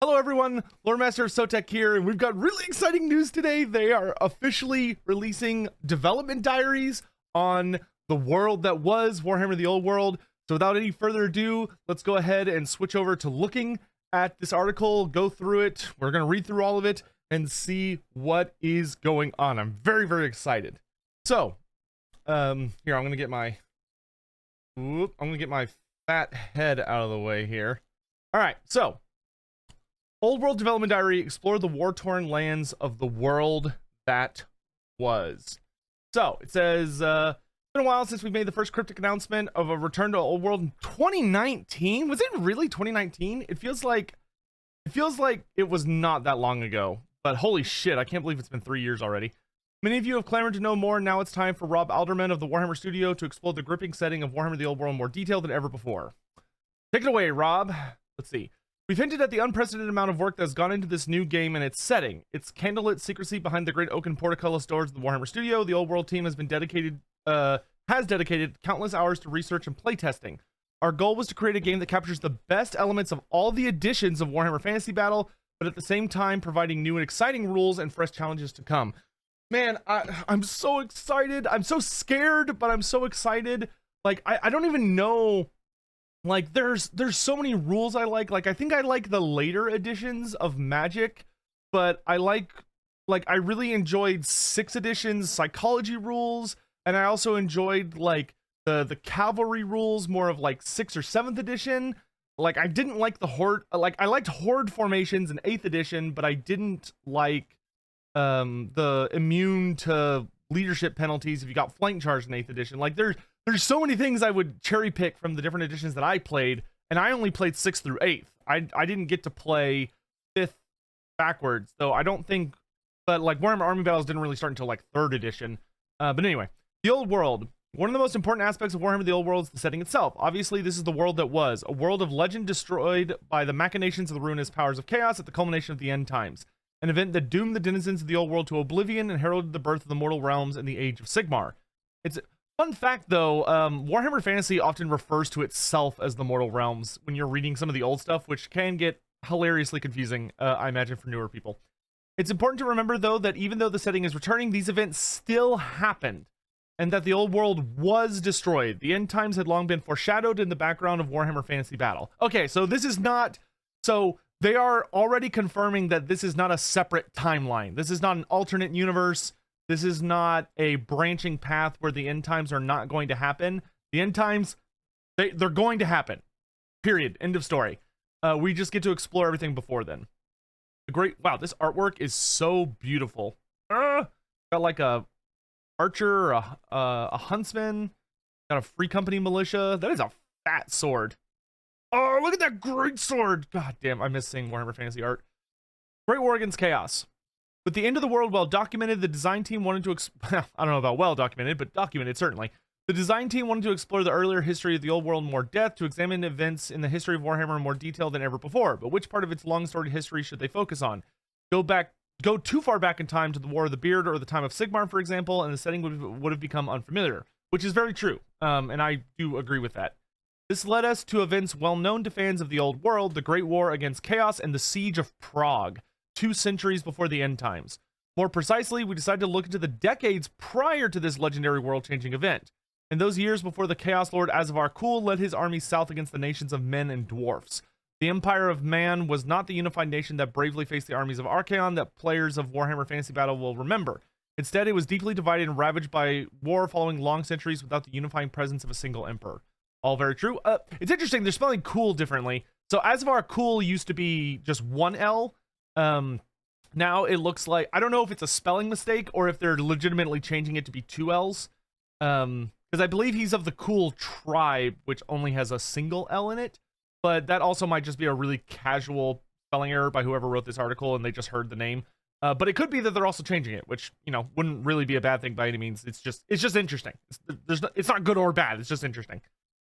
Hello everyone, Loremaster of Sotek here, and we've got really exciting news today. They are officially releasing development diaries on the world that was Warhammer the Old World. So without any further ado, let's go ahead and switch over to looking at this article, go through it. We're going to read through all of it and see what is going on. I'm very, very excited. So, here, I'm going to get my fat head out of the way here. All right, so Old World Development Diary, explore the war-torn lands of the world that was. So, it says, it's been a while since we made the first cryptic announcement of a return to Old World in 2019. Was it really 2019? It feels like it was not that long ago. But holy shit, I can't believe it's been 3 years already. Many of you have clamored to know more. Now it's time for Rob Alderman of the Warhammer Studio to explore the gripping setting of Warhammer the Old World in more detail than ever before. Take it away, Rob. Let's see. We've hinted at the unprecedented amount of work that has gone into this new game and its setting. Its candlelit secrecy behind the great oaken portcullis doors of the Warhammer Studio. The Old World team has dedicated countless hours to research and playtesting. Our goal was to create a game that captures the best elements of all the editions of Warhammer Fantasy Battle, but at the same time providing new and exciting rules and fresh challenges to come. Man, I'm so excited. I'm so scared, but I'm so excited. Like, I don't even know. Like, there's so many rules I like. Like, I think I like the later editions of Magic, but I really enjoyed 6th edition's psychology rules, and I also enjoyed like the cavalry rules more of like 6th or 7th edition. Like, I didn't like the horde. Like, I liked horde formations in 8th edition, but I didn't like the immune to leadership penalties if you got flank charged in 8th edition. Like, there's so many things I would cherry pick from the different editions that I played, and I only played 6th through 8th. I didn't get to play 5th backwards, though I don't think, but like Warhammer Army Battles didn't really start until like 3rd edition. But anyway, the Old World. One of the most important aspects of Warhammer the Old World is the setting itself. Obviously, this is the world that was, a world of legend destroyed by the machinations of the ruinous powers of chaos at the culmination of the end times. An event that doomed the denizens of the Old World to oblivion and heralded the birth of the mortal realms in the Age of Sigmar. It's fun fact, though, Warhammer Fantasy often refers to itself as the Mortal Realms when you're reading some of the old stuff, which can get hilariously confusing, I imagine, for newer people. It's important to remember, though, that even though the setting is returning, these events still happened, and that the Old World was destroyed. The end times had long been foreshadowed in the background of Warhammer Fantasy Battle. Okay, so this is not... So they are already confirming that this is not a separate timeline. This is not an alternate universe. This is not a branching path where the end times are not going to happen. The end times, they're going to happen. Period. End of story. We just get to explore everything before then. Wow, this artwork is so beautiful. Got like a archer, a huntsman, got a free company militia. That is a fat sword. Oh, look at that great sword. God damn, I miss seeing Warhammer Fantasy art. Great War Against Chaos. With the end of the world well documented, the design team wanted to I don't know about well documented, but documented certainly. The design team wanted to explore the earlier history of the Old World in more depth, to examine events in the history of Warhammer in more detail than ever before. But which part of its long storied history should they focus on? Go too far back in time to the War of the Beard or the time of Sigmar, for example, and the setting would have become unfamiliar, which is very true. And I do agree with that. This led us to events well known to fans of the Old World, the Great War Against Chaos and the Siege of Prague, 2 centuries before the end times. More precisely, we decided to look into the decades prior to this legendary world-changing event. In those years before the Chaos Lord Azavar Kul led his army south against the nations of men and dwarfs. The Empire of Man was not the unified nation that bravely faced the armies of Archaon that players of Warhammer Fantasy Battle will remember. Instead, it was deeply divided and ravaged by war following long centuries without the unifying presence of a single emperor. All very true. It's interesting, they're spelling cool differently. So Azavar Kul used to be just 1 L. Now it looks like, I don't know if it's a spelling mistake or if they're legitimately changing it to be 2 L's. Because I believe he's of the Kul tribe, which only has a single L in it. But that also might just be a really casual spelling error by whoever wrote this article and they just heard the name. But it could be that they're also changing it, which, you know, wouldn't really be a bad thing by any means. It's just interesting. It's not good or bad. It's just interesting.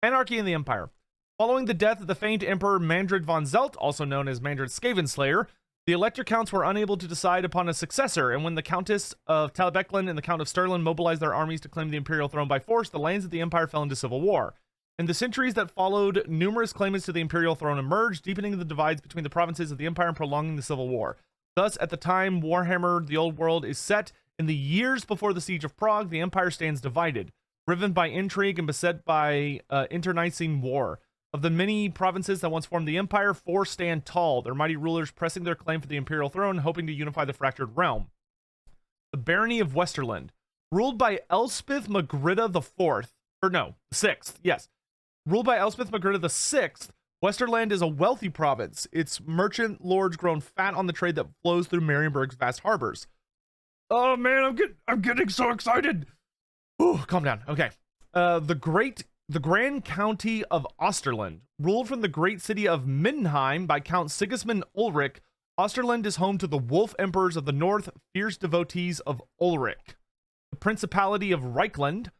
Anarchy in the Empire. Following the death of the famed Emperor Mandred von Zelt, also known as Mandred Skavenslayer, the Elector Counts were unable to decide upon a successor, and when the Countess of Talabeclan and the Count of Stirland mobilized their armies to claim the Imperial throne by force, the lands of the Empire fell into civil war. In the centuries that followed, numerous claimants to the imperial throne emerged, deepening the divides between the provinces of the empire and prolonging the civil war. Thus, at the time Warhammer the Old World is set, in the years before the Siege of Prague, the empire stands divided, riven by intrigue and beset by internecine war. Of the many provinces that once formed the empire, 4 stand tall, their mighty rulers pressing their claim for the imperial throne, hoping to unify the fractured realm. The Barony of Westerland, ruled by Elspeth Magritta VI, yes. Ruled by Elspeth Magritta VI, Westerland is a wealthy province, its merchant lords grown fat on the trade that flows through Marienburg's vast harbors. Oh man, I'm getting so excited. Ooh, calm down. Okay. The Grand County of Osterland, ruled from the great city of Mindenheim by Count Sigismund Ulrich, Osterland is home to the Wolf Emperors of the North, fierce devotees of Ulrich. The Principality of Reichland,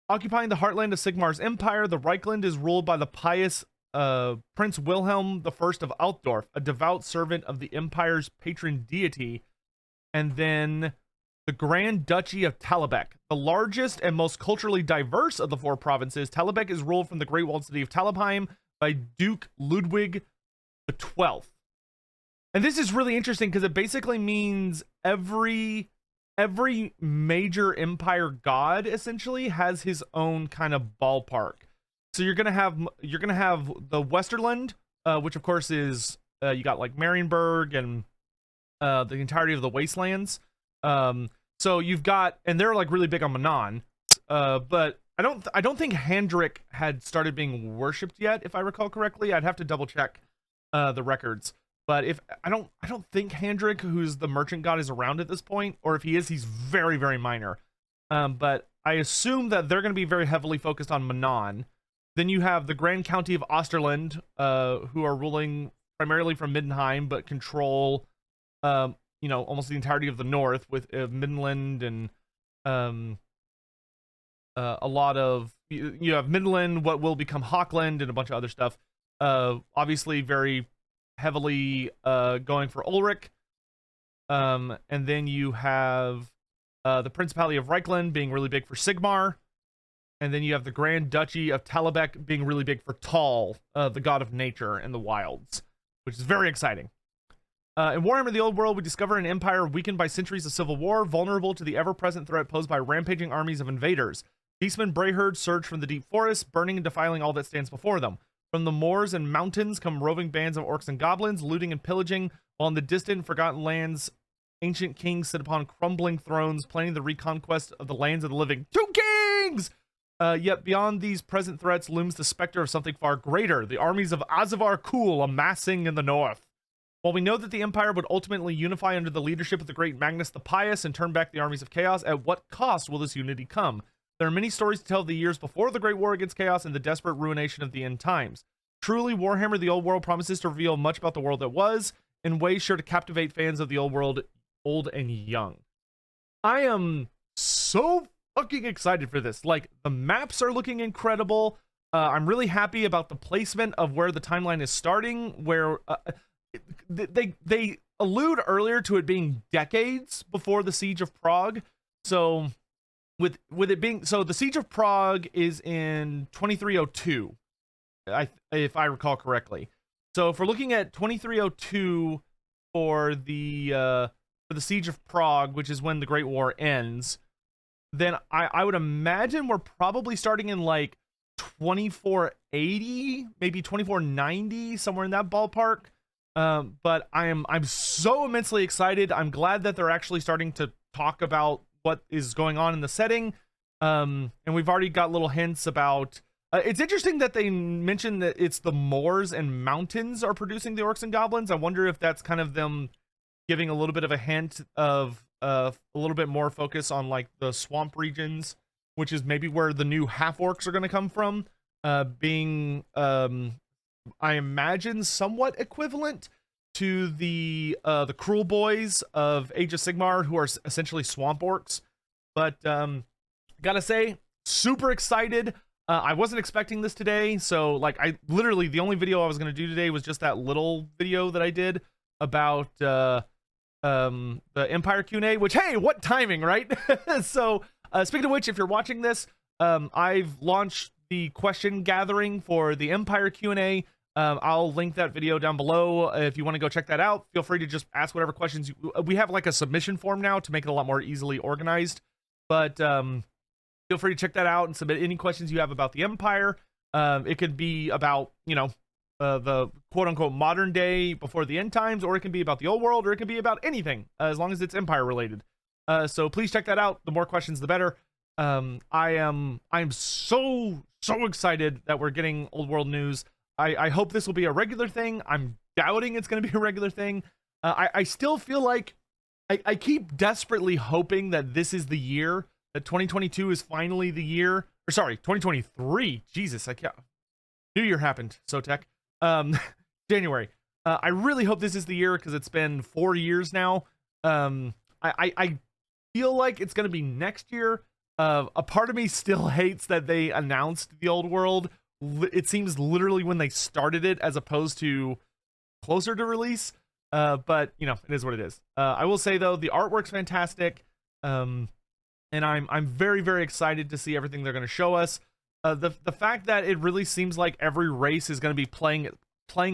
occupying the heartland of Sigmar's empire, the Reichland is ruled by the pious Prince Wilhelm I of Altdorf, a devout servant of the empire's patron deity. And then the Grand Duchy of Talabek, the largest and most culturally diverse of the 4 provinces. Talabek is ruled from the great walled city of Talabheim by Duke Ludwig XII. And this is really interesting because it basically means every major empire god essentially has his own kind of ballpark. So you're gonna have the Westerland, which of course is you got like Marienburg and the entirety of the wastelands. So you've got, and they're like really big on Manon, but I don't think Handrick had started being worshipped yet, if I recall correctly. I'd have to double check the records. But if I don't think Handrick, who's the merchant god, is around at this point, or if he is, he's very, very minor. But I assume that they're going to be very heavily focused on Manon. Then you have the Grand County of Osterland, who are ruling primarily from Mindenheim, but control, almost the entirety of the north with Midland and a lot of, you have Midland, what will become Hochland, and a bunch of other stuff. Obviously very heavily going for Ulrich. And then you have the Principality of Reichland being really big for Sigmar. And then you have the Grand Duchy of Talabek being really big for Tal, the god of nature and the wilds, which is very exciting. In Warhammer the Old World, we discover an empire weakened by centuries of civil war, vulnerable to the ever-present threat posed by rampaging armies of invaders. Beastmen Brayherds surge from the deep forests, burning and defiling all that stands before them. From the moors and mountains come roving bands of orcs and goblins, looting and pillaging, while in the distant, forgotten lands, ancient kings sit upon crumbling thrones, planning the reconquest of the lands of the living. 2 kings! Yet beyond these present threats looms the specter of something far greater, the armies of Azavar Kul amassing in the north. While we know that the Empire would ultimately unify under the leadership of the great Magnus the Pious and turn back the armies of Chaos, at what cost will this unity come? There are many stories to tell of the years before the Great War against Chaos and the desperate ruination of the end times. Truly, Warhammer the Old World promises to reveal much about the world that was, in ways sure to captivate fans of the old world, old and young. I am so fucking excited for this. Like, the maps are looking incredible. I'm really happy about the placement of where the timeline is starting, where they allude earlier to it being decades before the Siege of Prague. So with it being, so the Siege of Prague is in 2302, if I recall correctly. So if we're looking at 2302 for the Siege of Prague, which is when the Great War ends, then I would imagine we're probably starting in like 2480, maybe 2490, somewhere in that ballpark. But I'm so immensely excited. I'm glad that they're actually starting to talk about what is going on in the setting. And we've already got little hints about, it's interesting that they mentioned that it's the moors and mountains are producing the orcs and goblins. I wonder if that's kind of them giving a little bit of a hint of a little bit more focus on like the swamp regions, which is maybe where the new half orcs are going to come from, being I imagine somewhat equivalent to the Cruel Boys of Age of Sigmar, who are essentially swamp orcs. But gotta say, super excited. I wasn't expecting this today, so like I literally, the only video I was gonna do today was just that little video that I did about the Empire Q&A, which, hey, what timing, right? So speaking of which, if you're watching this, I've launched the question gathering for the Empire Q&A. I'll link that video down below. If you want to go check that out, feel free to just ask whatever questions. We have like a submission form now to make it a lot more easily organized. But feel free to check that out and submit any questions you have about the Empire. It could be about, you know, the quote-unquote modern day before the end times, or it can be about the old world, or it can be about anything, as long as it's Empire related. So please check that out. The more questions, the better. I'm so excited that we're getting old world news. I hope this will be a regular thing. I'm doubting it's going to be a regular thing. I still feel like I keep desperately hoping that this is the year, that 2022 is finally the year, or sorry, 2023. Jesus, I can't. New Year happened, Sotek. January. I really hope this is the year, because it's been 4 years now. I feel like it's going to be next year. A part of me still hates that they announced the old world. It seems literally when they started it, as opposed to closer to release. But you know, it is what it is. I will say though, the artwork's fantastic. And I'm very excited to see everything they're going to show us. The fact that it really seems like every race is going to be playing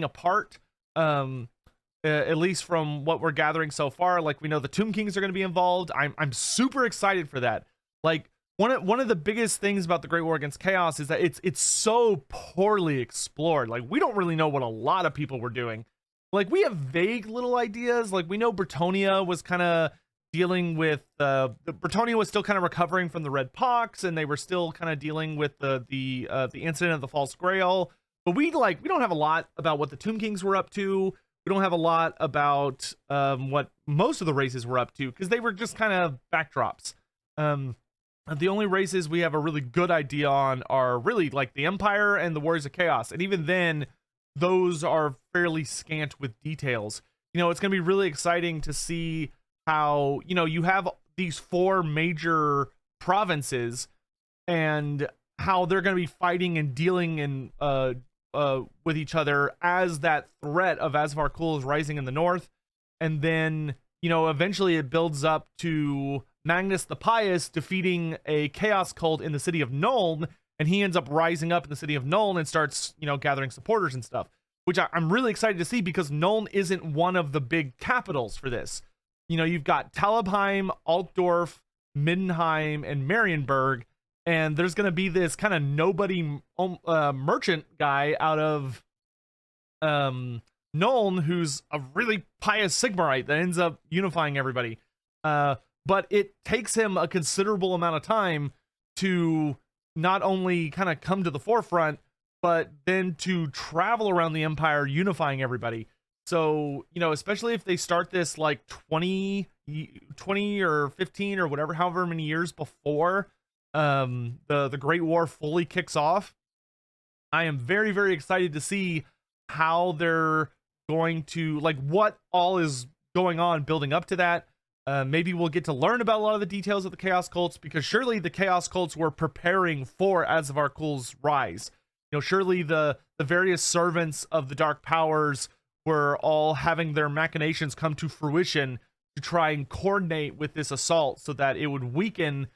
a part, at least from what we're gathering so far. Like, we know the Tomb Kings are going to be involved. I'm super excited for that. Like, one of the biggest things about the Great War Against Chaos is that it's so poorly explored. Like, we don't really know what a lot of people were doing. Like, we have vague little ideas. Like, we know Bretonia was kind of dealing with Bretonia was still kind of recovering from the Red Pox, and they were still kind of dealing with the incident of the False Grail. But we don't have a lot about what the Tomb Kings were up to. We don't have a lot about what most of the races were up to, because they were just kind of backdrops. The only races we have a really good idea on are really like the Empire and the Warriors of Chaos, and even then, those are fairly scant with details. You know, it's going to be really exciting to see how, you know, you have these 4 major provinces and how they're going to be fighting and dealing in with each other as that threat of Asvar Kul is rising in the north. And then, you know, eventually it builds up to Magnus the Pious defeating a chaos cult in the city of Nuln, and he ends up rising up in the city of Nuln and starts, you know, gathering supporters and stuff, which I'm really excited to see, because Nuln isn't one of the big capitals for this. You know, you've got Talabheim, Altdorf, Middenheim, and Marienburg, and there's going to be this kind of nobody merchant guy out of Nuln who's a really pious Sigmarite that ends up unifying everybody. But it takes him a considerable amount of time to not only kind of come to the forefront, but then to travel around the Empire unifying everybody. So, you know, especially if they start this like 20 or 15 or whatever, however many years before the Great War fully kicks off, I am very excited to see how they're going to, like, what all is going on building up to that. Maybe we'll get to learn about a lot of the details of the Chaos Cults, because surely the Chaos Cults were preparing for Asvar Kul's rise. You know, surely the various servants of the Dark Powers were all having their machinations come to fruition to try and coordinate with this assault so that it would weaken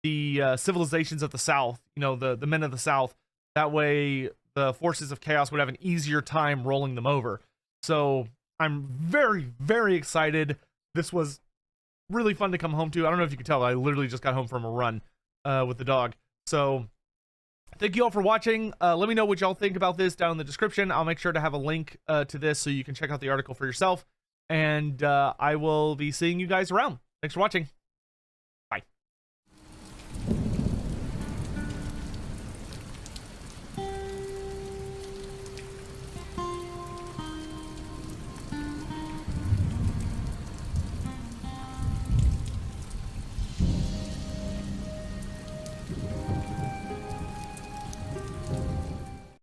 the civilizations of the South, you know, the men of the South. That way the forces of chaos would have an easier time rolling them over. So I'm very excited. This was really fun to come home to. I don't know if you could tell, I literally just got home from a run with the dog. So thank you all for watching. Let me know what y'all think about this down in the description. I'll make sure to have a link to this so you can check out the article for yourself. And I will be seeing you guys around. Thanks for watching.